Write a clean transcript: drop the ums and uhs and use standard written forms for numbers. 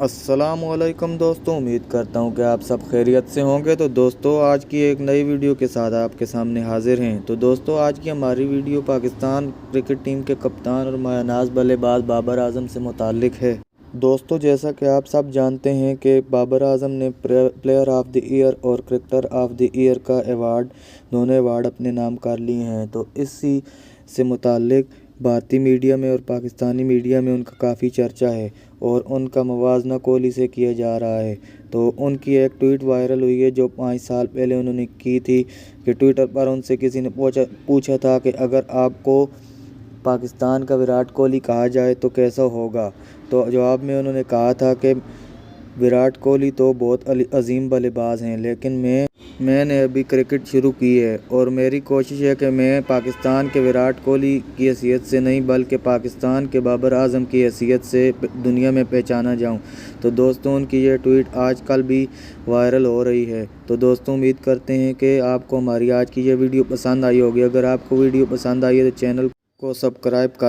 अस्सलाम वालेकुम दोस्तों, उम्मीद करता हूँ कि आप सब खैरियत से होंगे। तो दोस्तों, आज की एक नई वीडियो के साथ आपके सामने हाजिर हैं। तो दोस्तों, आज की हमारी वीडियो पाकिस्तान क्रिकेट टीम के कप्तान और मायनाज बल्लेबाज बाबर आजम से मुताल्लिक है। दोस्तों, जैसा कि आप सब जानते हैं कि बाबर आजम ने प्लेयर ऑफ द ईयर और क्रिकेटर ऑफ द ईयर का दोनों अवार्ड अपने नाम कर लिए हैं। तो इसी से मुताल्लिक भारतीय मीडिया में और पाकिस्तानी मीडिया में उनका काफ़ी चर्चा है और उनका मुवाजना कोहली से किया जा रहा है। तो उनकी एक ट्वीट वायरल हुई है जो 5 साल पहले उन्होंने की थी कि ट्विटर पर उनसे किसी ने पूछा था कि अगर आपको पाकिस्तान का विराट कोहली कहा जाए तो कैसा होगा। तो जवाब में उन्होंने कहा था कि विराट कोहली तो बहुत अजीम बल्लेबाज हैं, लेकिन मैंने अभी क्रिकेट शुरू की है और मेरी कोशिश है कि मैं पाकिस्तान के विराट कोहली की हैसियत से नहीं बल्कि पाकिस्तान के बाबर आजम की हैसियत से दुनिया में पहचाना जाऊं। तो दोस्तों, उनकी ये ट्वीट आजकल भी वायरल हो रही है। तो दोस्तों, उम्मीद करते हैं कि आपको हमारी आज की ये वीडियो पसंद आई होगी। अगर आपको वीडियो पसंद आई है तो चैनल को सब्सक्राइब कर